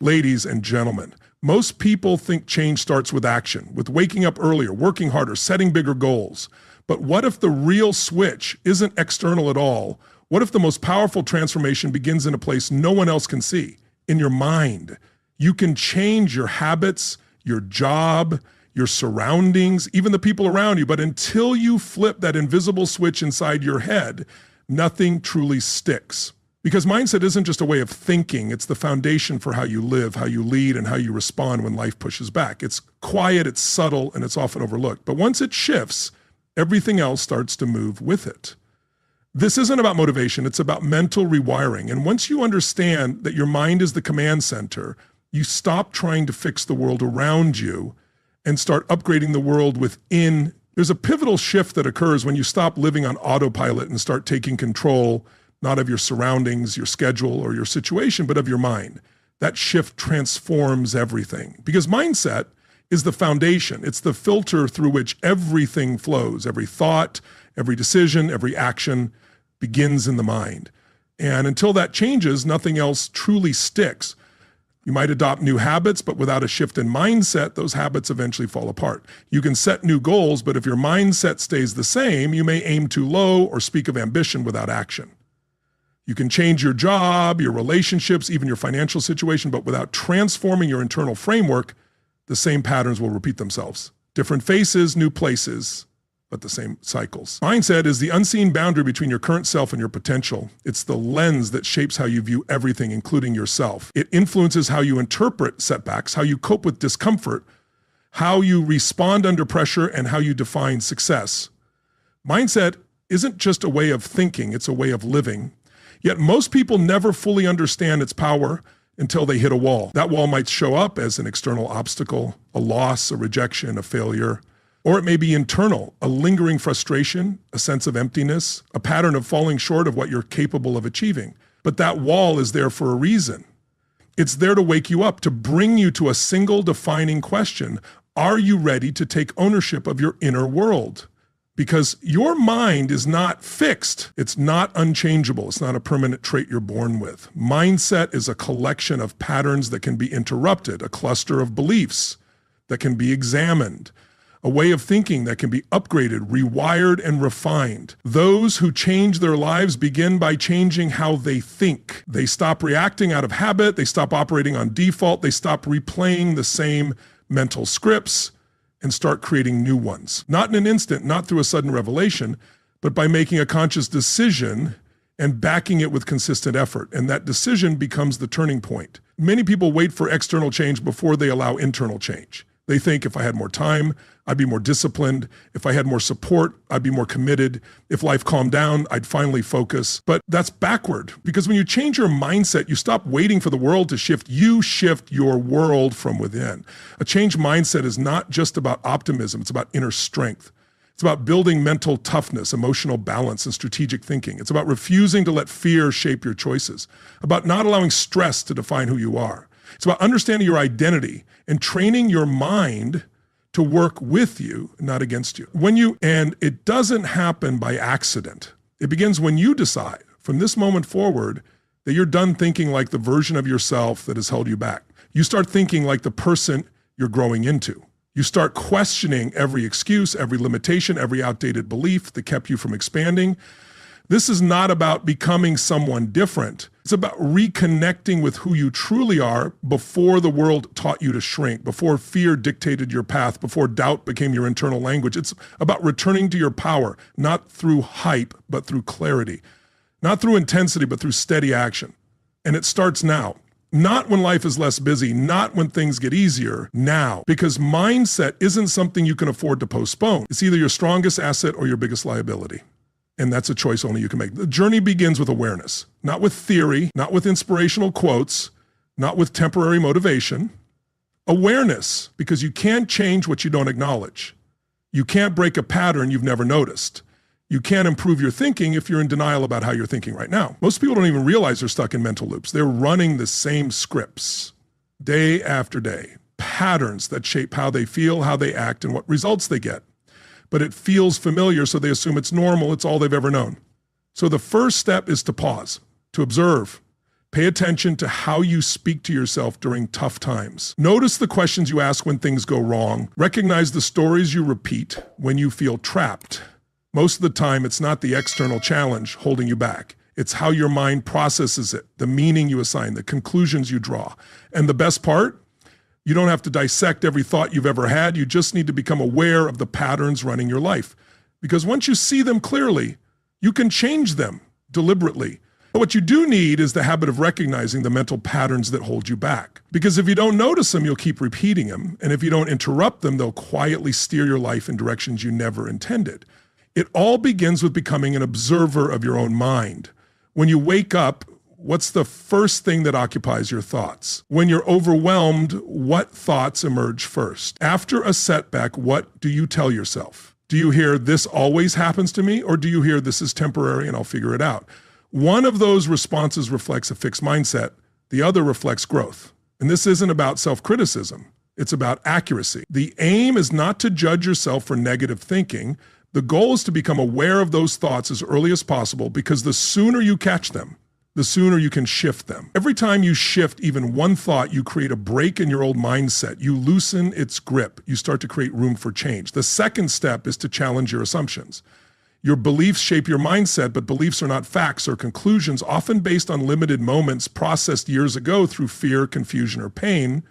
Ladies and gentlemen, most people think change starts with action, with waking up earlier, working harder, setting bigger goals. But what if the real switch isn't external at all? What if the most powerful transformation begins in a place no one else can see? In your mind. You can change your habits, your job, your surroundings, even the people around you. But until you flip that invisible switch inside your head, nothing truly sticks. Because mindset isn't just a way of thinking, it's the foundation for how you live, how you lead, and how you respond when life pushes back. It's quiet, it's subtle, and it's often overlooked. But once it shifts, everything else starts to move with it. This isn't about motivation, it's about mental rewiring. And once you understand that your mind is the command center, you stop trying to fix the world around you and start upgrading the world within. There's a pivotal shift that occurs when you stop living on autopilot and start taking control, not of your surroundings, your schedule, or your situation, but of your mind. That shift transforms everything. Because mindset is the foundation. It's the filter through which everything flows. Every thought, every decision, every action begins in the mind. And until that changes, nothing else truly sticks. You might adopt new habits, but without a shift in mindset, those habits eventually fall apart. You can set new goals, but if your mindset stays the same, you may aim too low or speak of ambition without action. You can change your job, your relationships, even your financial situation, but without transforming your internal framework, the same patterns will repeat themselves. Different faces, new places, but the same cycles. Mindset is the unseen boundary between your current self and your potential. It's the lens that shapes how you view everything, including yourself. It influences how you interpret setbacks, how you cope with discomfort, how you respond under pressure, and how you define success. Mindset isn't just a way of thinking, it's a way of living. Yet most people never fully understand its power until they hit a wall. That wall might show up as an external obstacle, a loss, a rejection, a failure, or it may be internal, a lingering frustration, a sense of emptiness, a pattern of falling short of what you're capable of achieving. But that wall is there for a reason. It's there to wake you up, to bring you to a single defining question. Are you ready to take ownership of your inner world? Because your mind is not fixed. It's not unchangeable. It's not a permanent trait you're born with. Mindset is a collection of patterns that can be interrupted, a cluster of beliefs that can be examined, a way of thinking that can be upgraded, rewired, and refined. Those who change their lives begin by changing how they think. They stop reacting out of habit. They stop operating on default. They stop replaying the same mental scripts and start creating new ones. Not in an instant, not through a sudden revelation, but by making a conscious decision and backing it with consistent effort. And that decision becomes the turning point. Many people wait for external change before they allow internal change. They think if I had more time, I'd be more disciplined. If I had more support, I'd be more committed. If life calmed down, I'd finally focus. But that's backward, because when you change your mindset, you stop waiting for the world to shift. You shift your world from within. A changed mindset is not just about optimism. It's about inner strength. It's about building mental toughness, emotional balance, and strategic thinking. It's about refusing to let fear shape your choices, about not allowing stress to define who you are. It's about understanding your identity and training your mind to work with you, not against you. And it doesn't happen by accident. It begins when you decide from this moment forward that you're done thinking like the version of yourself that has held you back. You start thinking like the person you're growing into. You start questioning every excuse, every limitation, every outdated belief that kept you from expanding. This is not about becoming someone different. It's about reconnecting with who you truly are before the world taught you to shrink, before fear dictated your path, before doubt became your internal language. It's about returning to your power, not through hype, but through clarity, not through intensity, but through steady action. And it starts now. Not when life is less busy, not when things get easier, now. Because mindset isn't something you can afford to postpone. It's either your strongest asset or your biggest liability. And that's a choice only you can make. The journey begins with awareness, not with theory, not with inspirational quotes, not with temporary motivation. Awareness, because you can't change what you don't acknowledge. You can't break a pattern you've never noticed. You can't improve your thinking if you're in denial about how you're thinking right now. Most people don't even realize they're stuck in mental loops. They're running the same scripts day after day, patterns that shape how they feel, how they act, and what results they get. But it feels familiar, so they assume it's normal, it's all they've ever known. So the first step is to pause, to observe, Pay attention to how you speak to yourself during tough times. Notice the questions you ask when things go wrong. Recognize the stories you repeat when you feel trapped. Most of the time, it's not the external challenge holding you back. It's how your mind processes it, the meaning you assign, the conclusions you draw. And the best part, you don't have to dissect every thought you've ever had. You just need to become aware of the patterns running your life. Because once you see them clearly, you can change them deliberately. But what you do need is the habit of recognizing the mental patterns that hold you back. Because if you don't notice them, you'll keep repeating them. And if you don't interrupt them, they'll quietly steer your life in directions you never intended. It all begins with becoming an observer of your own mind. When you wake up, what's the first thing that occupies your thoughts? When you're overwhelmed, what thoughts emerge first? After a setback, what do you tell yourself? Do you hear, this always happens to me? Or do you hear, this is temporary and I'll figure it out? One of those responses reflects a fixed mindset. The other reflects growth. And this isn't about self-criticism. It's about accuracy. The aim is not to judge yourself for negative thinking. The goal is to become aware of those thoughts as early as possible, because the sooner you catch them, the sooner you can shift them. Every time you shift even one thought, you create a break in your old mindset. You loosen its grip. You start to create room for change. The second step is to challenge your assumptions. Your beliefs shape your mindset, but beliefs are not facts or conclusions, often based on limited moments processed years ago through fear, confusion, or pain.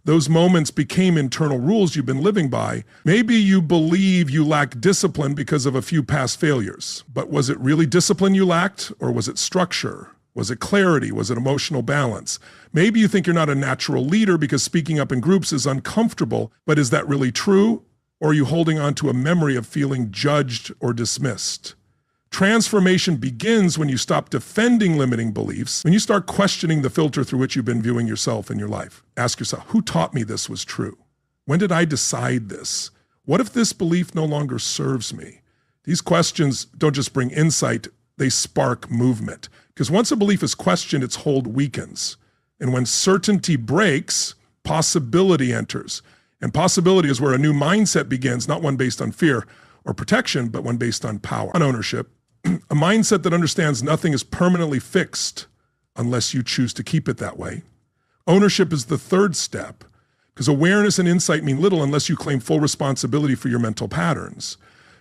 Those moments became internal rules you've been living by. Maybe you believe you lack discipline because of a few past failures, but was it really discipline you lacked, or was it structure? Was it clarity? Was it emotional balance? Maybe you think you're not a natural leader because speaking up in groups is uncomfortable, but is that really true? Or are you holding on to a memory of feeling judged or dismissed? Transformation begins when you stop defending limiting beliefs, when you start questioning the filter through which you've been viewing yourself and your life. Ask yourself, who taught me this was true? When did I decide this? What if this belief no longer serves me? These questions don't just bring insight, they spark movement. Because once a belief is questioned, its hold weakens. And when certainty breaks, possibility enters. And possibility is where a new mindset begins, not one based on fear or protection, but one based on power, on ownership. A mindset that understands nothing is permanently fixed unless you choose to keep it that way. Ownership is the third step, because awareness and insight mean little unless you claim full responsibility for your mental patterns.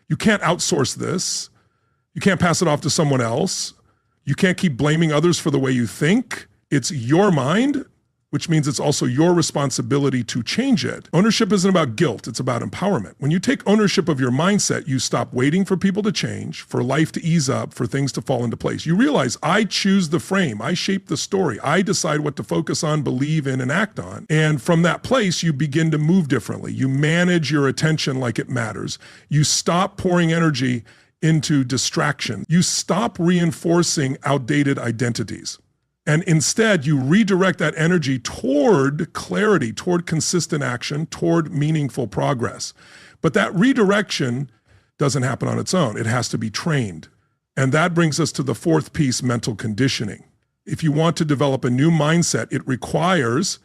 You can't outsource this. You can't pass it off to someone else. You can't keep blaming others for the way you think. It's your mind, which means it's also your responsibility to change it. Ownership isn't about guilt, it's about empowerment. When you take ownership of your mindset, you stop waiting for people to change, for life to ease up, for things to fall into place. You realize, I choose the frame, I shape the story, I decide what to focus on, believe in, and act on. And from that place, you begin to move differently. You manage your attention like it matters. You stop pouring energy into distraction. You stop reinforcing outdated identities. And instead, you redirect that energy toward clarity, toward consistent action, toward meaningful progress. But that redirection doesn't happen on its own. It has to be trained. And that brings us to the fourth piece, mental conditioning. If you want to develop a new mindset, it requires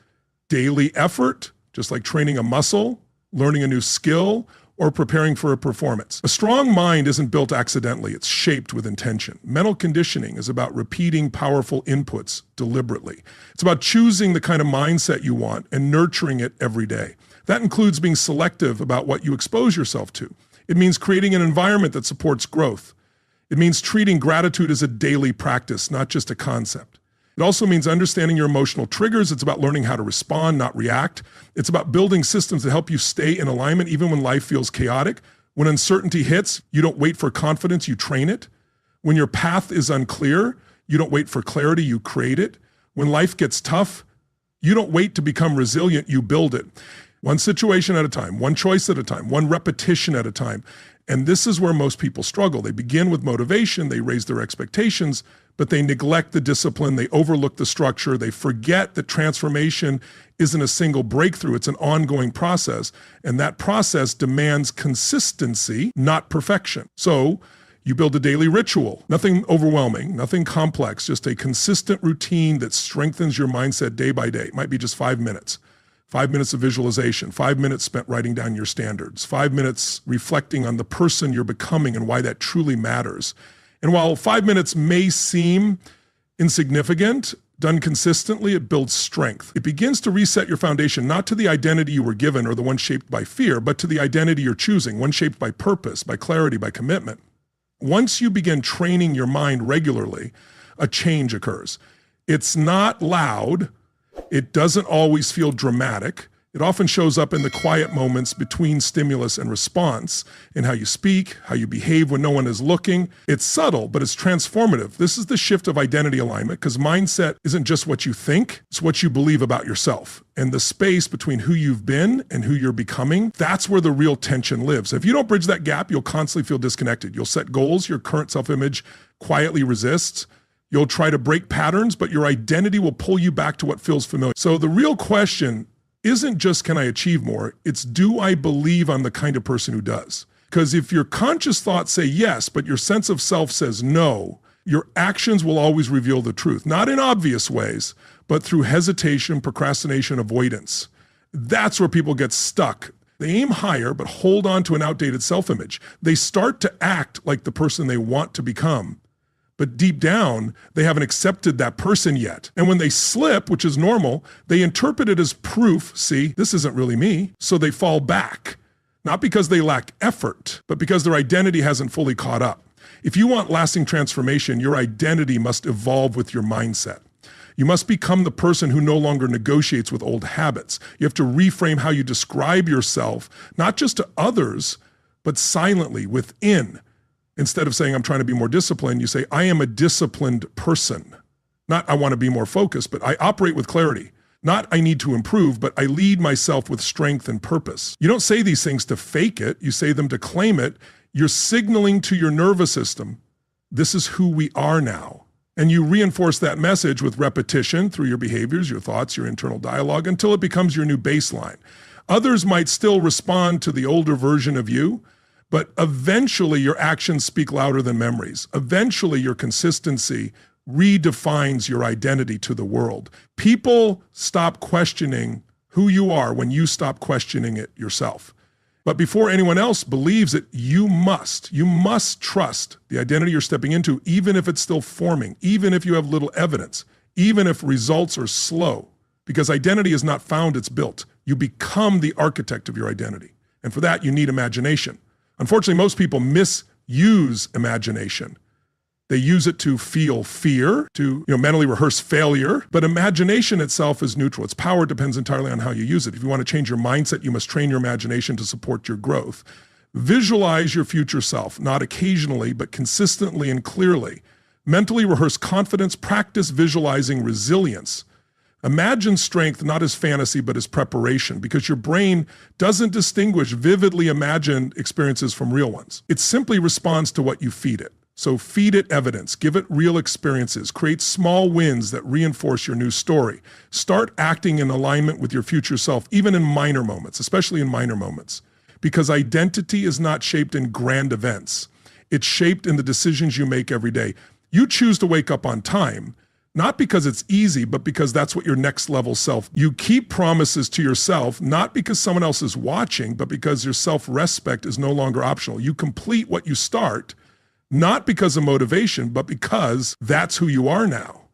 daily effort, just like training a muscle, learning a new skill, or preparing for a performance. A strong mind isn't built accidentally, it's shaped with intention. Mental conditioning is about repeating powerful inputs deliberately. It's about choosing the kind of mindset you want and nurturing it every day. That includes being selective about what you expose yourself to. It means creating an environment that supports growth. It means treating gratitude as a daily practice, not just a concept. It also means understanding your emotional triggers. It's about learning how to respond, not react. It's about building systems that help you stay in alignment even when life feels chaotic. When uncertainty hits, you don't wait for confidence, you train it. When your path is unclear, you don't wait for clarity, you create it. When life gets tough, you don't wait to become resilient, you build it. One situation at a time, one choice at a time, one repetition at a time. And this is where most people struggle. They begin with motivation, they raise their expectations, but they neglect the discipline, they overlook the structure, they forget that transformation isn't a single breakthrough, it's an ongoing process. And that process demands consistency, not perfection. So you build a daily ritual, nothing overwhelming, nothing complex, just a consistent routine that strengthens your mindset day by day. It might be just 5 minutes. 5 minutes of visualization, 5 minutes spent writing down your standards, 5 minutes reflecting on the person you're becoming and why that truly matters. And while 5 minutes may seem insignificant, Done consistently, it builds strength. It begins to reset your foundation, not to the identity you were given or the one shaped by fear, but to the identity you're choosing, one shaped by purpose, by clarity, by commitment. Once you begin training your mind regularly, a change occurs. It's not loud. It doesn't always feel dramatic. It often shows up in the quiet moments between stimulus and response, in how you speak, how you behave when no one is looking. It's subtle, but it's transformative. This is the shift of identity alignment, because mindset isn't just what you think, it's what you believe about yourself. And the space between who you've been and who you're becoming, that's where the real tension lives. If you don't bridge that gap, you'll constantly feel disconnected. You'll set goals your current self-image quietly resists. You'll try to break patterns, but your identity will pull you back to what feels familiar. So the real question isn't just, can I achieve more? It's, do I believe I'm the kind of person who does? Because if your conscious thoughts say yes, but your sense of self says no, your actions will always reveal the truth. Not in obvious ways, but through hesitation, procrastination, avoidance. That's where people get stuck. They aim higher, but hold on to an outdated self-image. They start to act like the person they want to become, but deep down, they haven't accepted that person yet. And when they slip, which is normal, they interpret it as proof, see, this isn't really me, so they fall back. Not because they lack effort, but because their identity hasn't fully caught up. If you want lasting transformation, your identity must evolve with your mindset. You must become the person who no longer negotiates with old habits. You have to reframe how you describe yourself, not just to others, but silently within. Instead of saying, I'm trying to be more disciplined, you say, I am a disciplined person. Not, I want to be more focused, but I operate with clarity. Not, I need to improve, but I lead myself with strength and purpose. You don't say these things to fake it. You say them to claim it. You're signaling to your nervous system, this is who we are now. And you reinforce that message with repetition through your behaviors, your thoughts, your internal dialogue, until it becomes your new baseline. Others might still respond to the older version of you, but eventually your actions speak louder than memories. Eventually your consistency redefines your identity to the world. People stop questioning who you are when you stop questioning it yourself. But before anyone else believes it, you must trust the identity you're stepping into, even if it's still forming, even if you have little evidence, even if results are slow. Because identity is not found, it's built. You become the architect of your identity. And for that, you need imagination. Unfortunately, most people misuse imagination. They use it to feel fear, to mentally rehearse failure, but imagination itself is neutral. Its power depends entirely on how you use it. If you want to change your mindset, you must train your imagination to support your growth. Visualize your future self, not occasionally, but consistently and clearly. Mentally rehearse confidence, practice visualizing resilience. Imagine strength not as fantasy, but as preparation, because your brain doesn't distinguish vividly imagined experiences from real ones. It simply responds to what you feed it. So feed it evidence, give it real experiences, create small wins that reinforce your new story. Start acting in alignment with your future self, even in minor moments, especially in minor moments. Because identity is not shaped in grand events. It's shaped in the decisions you make every day. You choose to wake up on time, not because it's easy, but because that's what your next level self. You keep promises to yourself, not because someone else is watching, but because your self-respect is no longer optional. You complete what you start, not because of motivation, but because that's who you are now.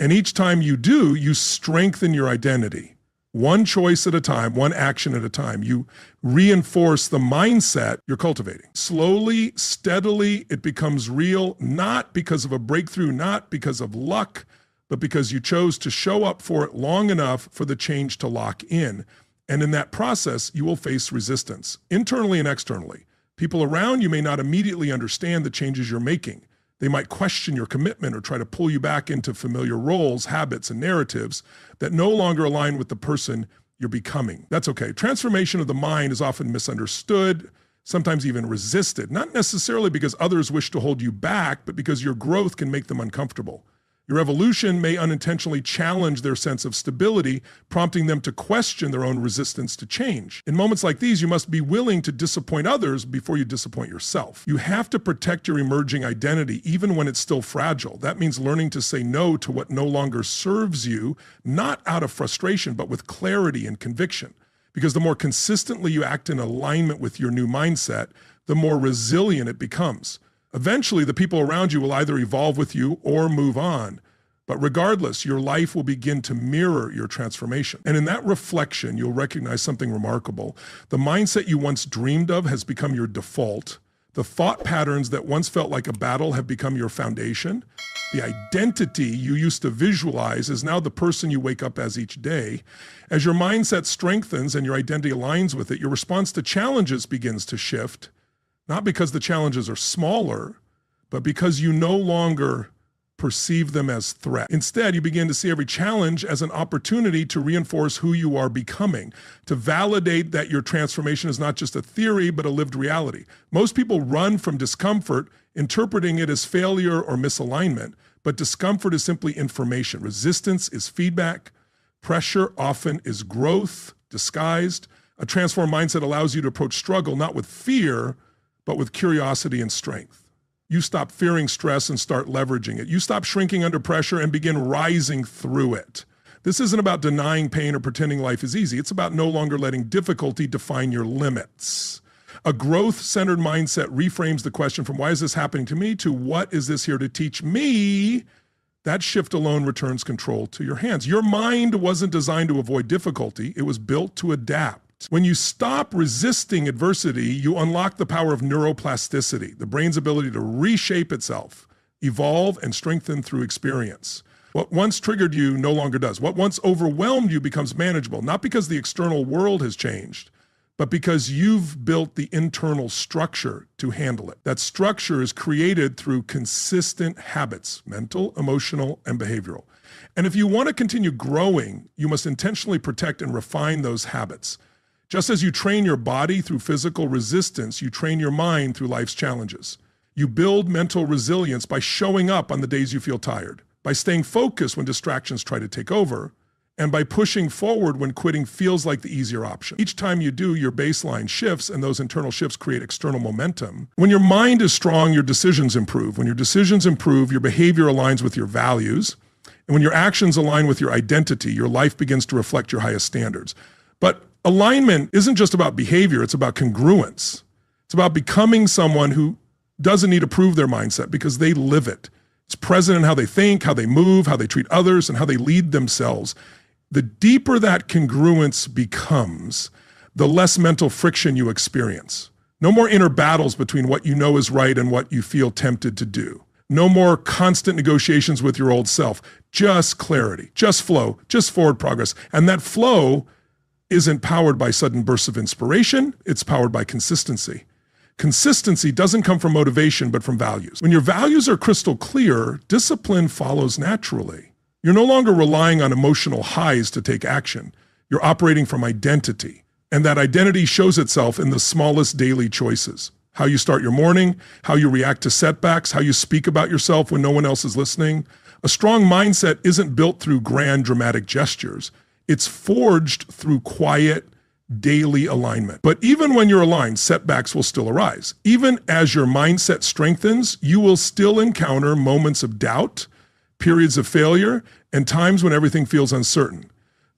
And each time you do, you strengthen your identity. One choice at a time, one action at a time. You reinforce the mindset you're cultivating. Slowly, steadily, it becomes real, not because of a breakthrough, not because of luck, but because you chose to show up for it long enough for the change to lock in. And in that process, you will face resistance, internally and externally. People around you may not immediately understand the changes you're making. They might question your commitment or try to pull you back into familiar roles, habits, and narratives that no longer align with the person you're becoming. That's okay. Transformation of the mind is often misunderstood, sometimes even resisted, not necessarily because others wish to hold you back, but because your growth can make them uncomfortable. Your evolution may unintentionally challenge their sense of stability, prompting them to question their own resistance to change. In moments like these, you must be willing to disappoint others before you disappoint yourself. You have to protect your emerging identity, even when it's still fragile. That means learning to say no to what no longer serves you, not out of frustration, but with clarity and conviction. Because the more consistently you act in alignment with your new mindset, the more resilient it becomes. Eventually, the people around you will either evolve with you or move on. But regardless, your life will begin to mirror your transformation. And in that reflection, you'll recognize something remarkable. The mindset you once dreamed of has become your default. The thought patterns that once felt like a battle have become your foundation. The identity you used to visualize is now the person you wake up as each day. As your mindset strengthens and your identity aligns with it, your response to challenges begins to shift, not because the challenges are smaller, but because you no longer perceive them as threat. Instead, you begin to see every challenge as an opportunity to reinforce who you are becoming, to validate that your transformation is not just a theory, but a lived reality. Most people run from discomfort, interpreting it as failure or misalignment, but discomfort is simply information. Resistance is feedback. Pressure often is growth disguised. A transformed mindset allows you to approach struggle not with fear, but with curiosity and strength. You stop fearing stress and start leveraging it. You stop shrinking under pressure and begin rising through it. This isn't about denying pain or pretending life is easy. It's about no longer letting difficulty define your limits. A growth-centered mindset reframes the question from why is this happening to me to what is this here to teach me? That shift alone returns control to your hands. Your mind wasn't designed to avoid difficulty. It was built to adapt. When you stop resisting adversity, you unlock the power of neuroplasticity, the brain's ability to reshape itself, evolve, and strengthen through experience. What once triggered you no longer does. What once overwhelmed you becomes manageable, not because the external world has changed, but because you've built the internal structure to handle it. That structure is created through consistent habits, mental, emotional, and behavioral. And if you want to continue growing, you must intentionally protect and refine those habits. Just as you train your body through physical resistance, you train your mind through life's challenges. You build mental resilience by showing up on the days you feel tired, by staying focused when distractions try to take over, and by pushing forward when quitting feels like the easier option. Each time you do, your baseline shifts, and those internal shifts create external momentum. When your mind is strong, your decisions improve. When your decisions improve, your behavior aligns with your values. And when your actions align with your identity, your life begins to reflect your highest standards. But alignment isn't just about behavior, it's about congruence. It's about becoming someone who doesn't need to prove their mindset because they live it. It's present in how they think, how they move, how they treat others, and how they lead themselves. The deeper that congruence becomes, the less mental friction you experience. No more inner battles between what you know is right and what you feel tempted to do. No more constant negotiations with your old self. Just clarity, just flow, just forward progress. And that flow isn't powered by sudden bursts of inspiration, it's powered by consistency. Consistency doesn't come from motivation, but from values. When your values are crystal clear, discipline follows naturally. You're no longer relying on emotional highs to take action. You're operating from identity. And that identity shows itself in the smallest daily choices. How you start your morning, how you react to setbacks, how you speak about yourself when no one else is listening. A strong mindset isn't built through grand dramatic gestures. It's forged through quiet, daily alignment. But even when you're aligned, setbacks will still arise. Even as your mindset strengthens, you will still encounter moments of doubt, periods of failure, and times when everything feels uncertain.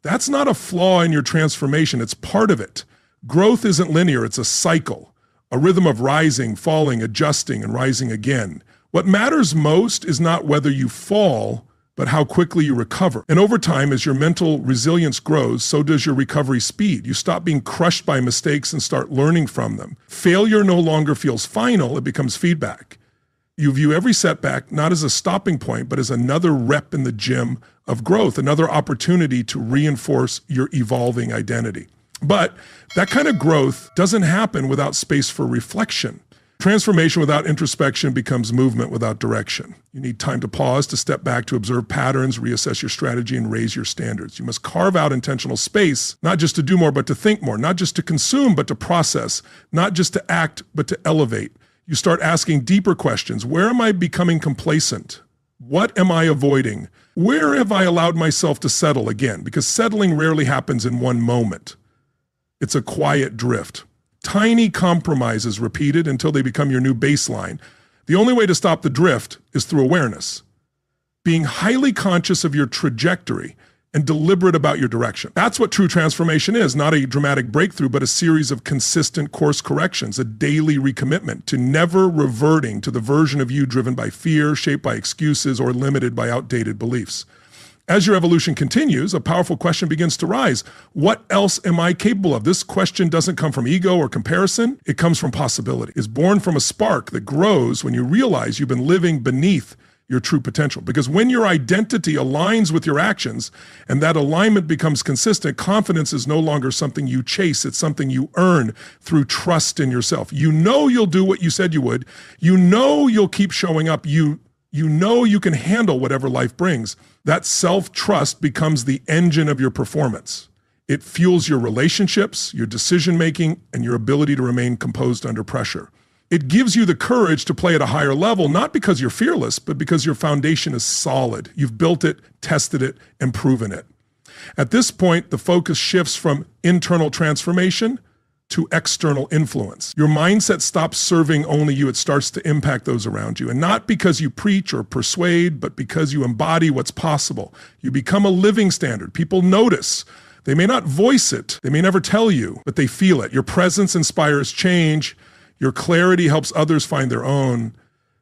That's not a flaw in your transformation, it's part of it. Growth isn't linear, it's a cycle, a rhythm of rising, falling, adjusting, and rising again. What matters most is not whether you fall, but how quickly you recover. And over time, as your mental resilience grows, so does your recovery speed. You stop being crushed by mistakes and start learning from them. Failure no longer feels final, it becomes feedback. You view every setback not as a stopping point, but as another rep in the gym of growth, another opportunity to reinforce your evolving identity. But that kind of growth doesn't happen without space for reflection. Transformation without introspection becomes movement without direction. You need time to pause, to step back, to observe patterns, reassess your strategy, and raise your standards. You must carve out intentional space, not just to do more, but to think more, not just to consume, but to process, not just to act, but to elevate. You start asking deeper questions. Where am I becoming complacent? What am I avoiding? Where have I allowed myself to settle again? Because settling rarely happens in one moment. It's a quiet drift. Tiny compromises repeated until they become your new baseline. The only way to stop the drift is through awareness. Being highly conscious of your trajectory, and deliberate about your direction. That's what true transformation is, not a dramatic breakthrough, but a series of consistent course corrections, a daily recommitment to never reverting to the version of you driven by fear, shaped by excuses, or limited by outdated beliefs. As your evolution continues, a powerful question begins to rise. What else am I capable of? This question doesn't come from ego or comparison. It comes from possibility. It's born from a spark that grows when you realize you've been living beneath your true potential. Because when your identity aligns with your actions and that alignment becomes consistent, confidence is no longer something you chase. It's something you earn through trust in yourself. You know you'll do what you said you would. You know you'll keep showing up. You know you can handle whatever life brings. That self-trust becomes the engine of your performance. It fuels your relationships, your decision-making, and your ability to remain composed under pressure. It gives you the courage to play at a higher level, not because you're fearless, but because your foundation is solid. You've built it, tested it, and proven it. At this point, the focus shifts from internal transformation to external influence. Your mindset stops serving only you. It starts to impact those around you. And not because you preach or persuade, but because you embody what's possible. You become a living standard. People notice. They may not voice it. They may never tell you, but they feel it. Your presence inspires change. Your clarity helps others find their own.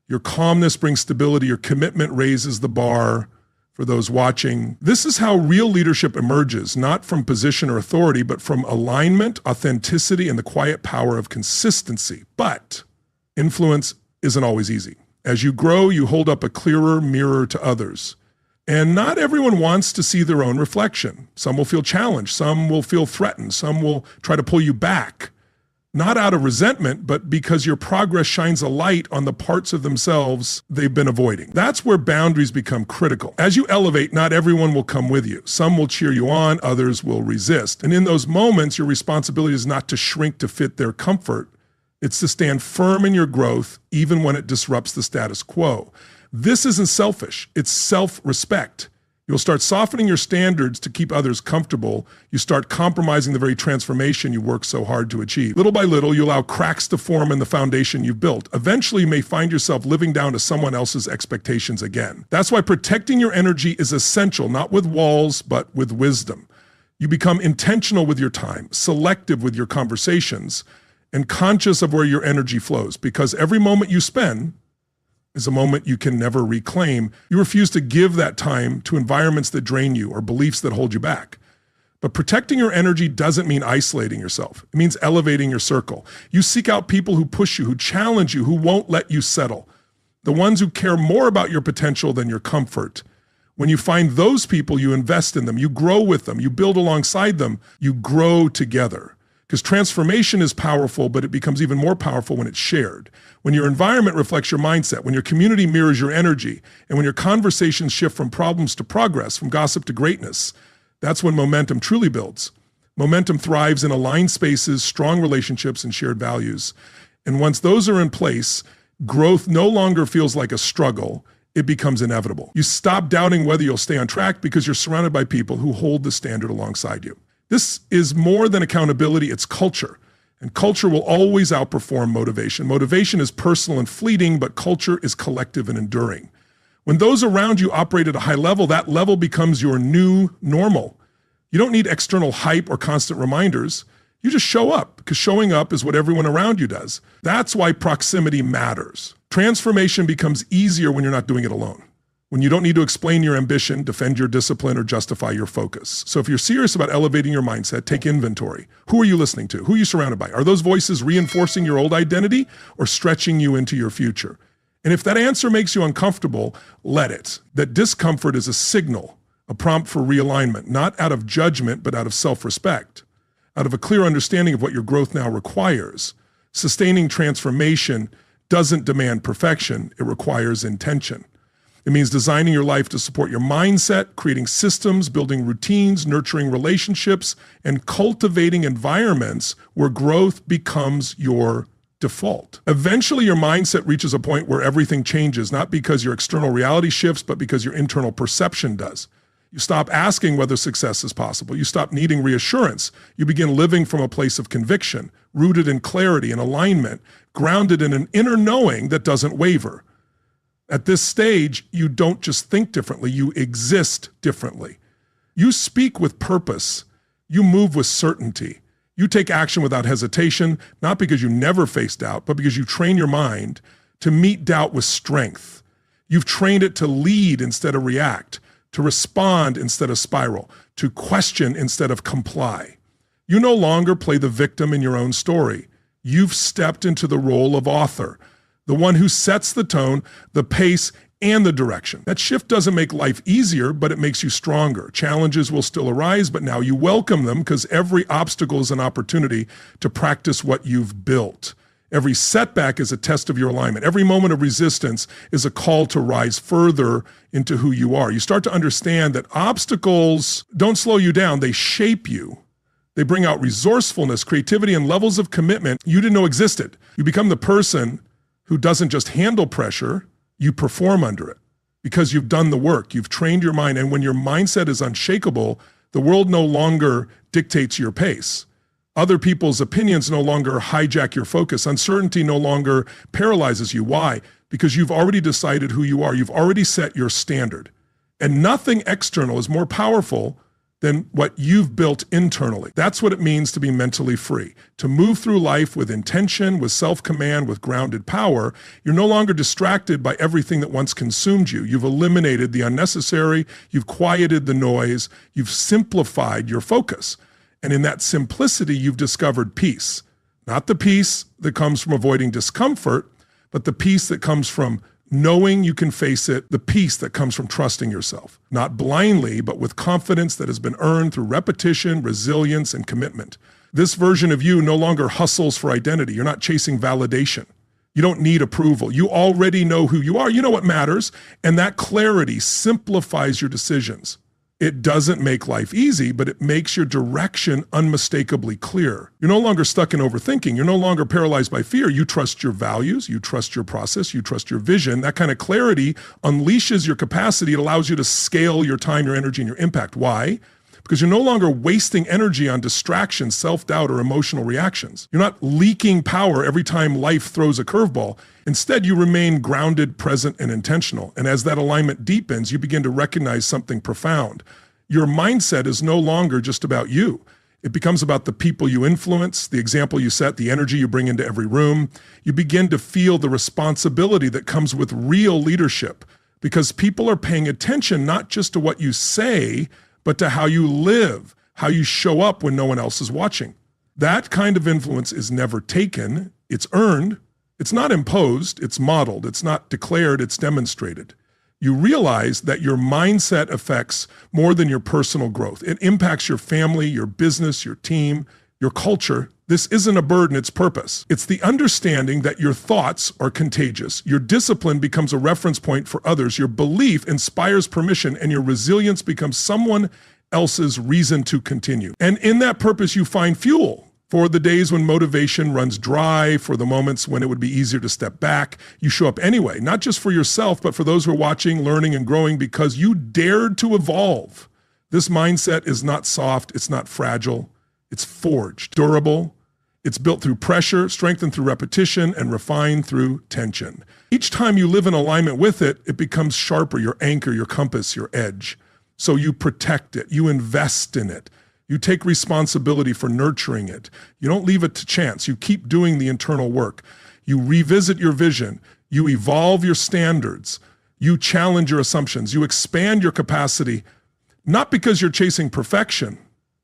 Your calmness brings stability. Your commitment raises the bar for those watching. This is how real leadership emerges, not from position or authority, but from alignment, authenticity, and the quiet power of consistency. But influence isn't always easy. As you grow, you hold up a clearer mirror to others. And not everyone wants to see their own reflection. Some will feel challenged. Some will feel threatened. Some will try to pull you back. Not out of resentment, but because your progress shines a light on the parts of themselves they've been avoiding. That's where boundaries become critical. As you elevate, not everyone will come with you. Some will cheer you on, others will resist. And in those moments, your responsibility is not to shrink to fit their comfort. It's to stand firm in your growth, even when it disrupts the status quo. This isn't selfish, it's self-respect. You'll start softening your standards to keep others comfortable. You start compromising the very transformation you work so hard to achieve. Little by little, you allow cracks to form in the foundation you've built. Eventually, you may find yourself living down to someone else's expectations again. That's why protecting your energy is essential, not with walls, but with wisdom. You become intentional with your time, selective with your conversations, and conscious of where your energy flows, because every moment you spend is a moment you can never reclaim. You refuse to give that time to environments that drain you or beliefs that hold you back. But protecting your energy doesn't mean isolating yourself. It means elevating your circle. You seek out people who push you, who challenge you, who won't let you settle. The ones who care more about your potential than your comfort. When you find those people, you invest in them, you grow with them, you build alongside them, you grow together. Because transformation is powerful, but it becomes even more powerful when it's shared. When your environment reflects your mindset, when your community mirrors your energy, and when your conversations shift from problems to progress, from gossip to greatness, that's when momentum truly builds. Momentum thrives in aligned spaces, strong relationships, and shared values. And once those are in place, growth no longer feels like a struggle. It becomes inevitable. You stop doubting whether you'll stay on track because you're surrounded by people who hold the standard alongside you. This is more than accountability, it's culture. And culture will always outperform motivation. Motivation is personal and fleeting, but culture is collective and enduring. When those around you operate at a high level, that level becomes your new normal. You don't need external hype or constant reminders. You just show up, because showing up is what everyone around you does. That's why proximity matters. Transformation becomes easier when you're not doing it alone. When you don't need to explain your ambition, defend your discipline, or justify your focus. So if you're serious about elevating your mindset, take inventory. Who are you listening to? Who are you surrounded by? Are those voices reinforcing your old identity or stretching you into your future? And if that answer makes you uncomfortable, let it. That discomfort is a signal, a prompt for realignment, not out of judgment, but out of self-respect, out of a clear understanding of what your growth now requires. Sustaining transformation doesn't demand perfection, it requires intention. It means designing your life to support your mindset, creating systems, building routines, nurturing relationships, and cultivating environments where growth becomes your default. Eventually, your mindset reaches a point where everything changes, not because your external reality shifts, but because your internal perception does. You stop asking whether success is possible. You stop needing reassurance. You begin living from a place of conviction, rooted in clarity and alignment, grounded in an inner knowing that doesn't waver. At this stage, you don't just think differently, you exist differently. You speak with purpose. You move with certainty. You take action without hesitation, not because you never face doubt, but because you train your mind to meet doubt with strength. You've trained it to lead instead of react, to respond instead of spiral, to question instead of comply. You no longer play the victim in your own story. You've stepped into the role of author, the one who sets the tone, the pace, and the direction. That shift doesn't make life easier, but it makes you stronger. Challenges will still arise, but now you welcome them because every obstacle is an opportunity to practice what you've built. Every setback is a test of your alignment. Every moment of resistance is a call to rise further into who you are. You start to understand that obstacles don't slow you down, they shape you. They bring out resourcefulness, creativity, and levels of commitment you didn't know existed. You become the person who doesn't just handle pressure, you perform under it because you've done the work, you've trained your mind, and when your mindset is unshakable, the world no longer dictates your pace. Other people's opinions no longer hijack your focus. Uncertainty no longer paralyzes you. Why? Because you've already decided who you are. You've already set your standard. And nothing external is more powerful than what you've built internally. That's what it means to be mentally free, to move through life with intention, with self-command, with grounded power. You're no longer distracted by everything that once consumed you. You've eliminated the unnecessary, you've quieted the noise, you've simplified your focus. And in that simplicity, you've discovered peace. Not the peace that comes from avoiding discomfort, but the peace that comes from knowing you can face it, the peace that comes from trusting yourself, not blindly, but with confidence that has been earned through repetition, resilience, and commitment. This version of you no longer hustles for identity. You're not chasing validation. You don't need approval. You already know who you are. You know what matters. And that clarity simplifies your decisions. It doesn't make life easy, but it makes your direction unmistakably clear. You're no longer stuck in overthinking. You're no longer paralyzed by fear. You trust your values, you trust your process, you trust your vision. That kind of clarity unleashes your capacity. It allows you to scale your time, your energy, and your impact. Why? Because you're no longer wasting energy on distractions, self-doubt, or emotional reactions. You're not leaking power every time life throws a curveball. Instead, you remain grounded, present, and intentional. And as that alignment deepens, you begin to recognize something profound. Your mindset is no longer just about you. It becomes about the people you influence, the example you set, the energy you bring into every room. You begin to feel the responsibility that comes with real leadership because people are paying attention not just to what you say, but to how you live, how you show up when no one else is watching. That kind of influence is never taken, it's earned, it's not imposed, it's modeled, it's not declared, it's demonstrated. You realize that your mindset affects more than your personal growth. It impacts your family, your business, your team, your culture. This isn't a burden, it's purpose. It's the understanding that your thoughts are contagious. Your discipline becomes a reference point for others. Your belief inspires permission, and your resilience becomes someone else's reason to continue. And in that purpose, you find fuel for the days when motivation runs dry, for the moments when it would be easier to step back. You show up anyway, not just for yourself, but for those who are watching, learning, and growing because you dared to evolve. This mindset is not soft, it's not fragile. It's forged, durable. It's built through pressure, strengthened through repetition, and refined through tension. Each time you live in alignment with it, it becomes sharper, your anchor, your compass, your edge. So you protect it, you invest in it, you take responsibility for nurturing it. You don't leave it to chance, you keep doing the internal work. You revisit your vision, you evolve your standards, you challenge your assumptions, you expand your capacity, not because you're chasing perfection,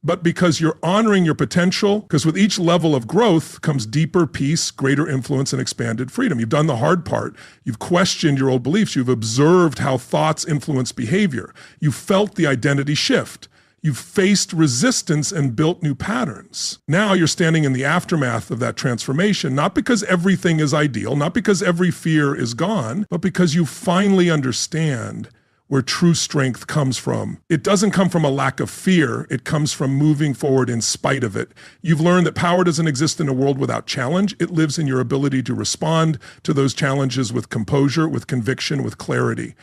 but because you're honoring your potential, because with each level of growth comes deeper peace, greater influence, and expanded freedom. You've done the hard part. You've questioned your old beliefs. You've observed how thoughts influence behavior. You've felt the identity shift. You've faced resistance and built new patterns. Now you're standing in the aftermath of that transformation, not because everything is ideal, not because every fear is gone, but because you finally understand where true strength comes from. It doesn't come from a lack of fear. It comes from moving forward in spite of it. You've learned that power doesn't exist in a world without challenge. It lives in your ability to respond to those challenges with composure, with conviction, with clarity.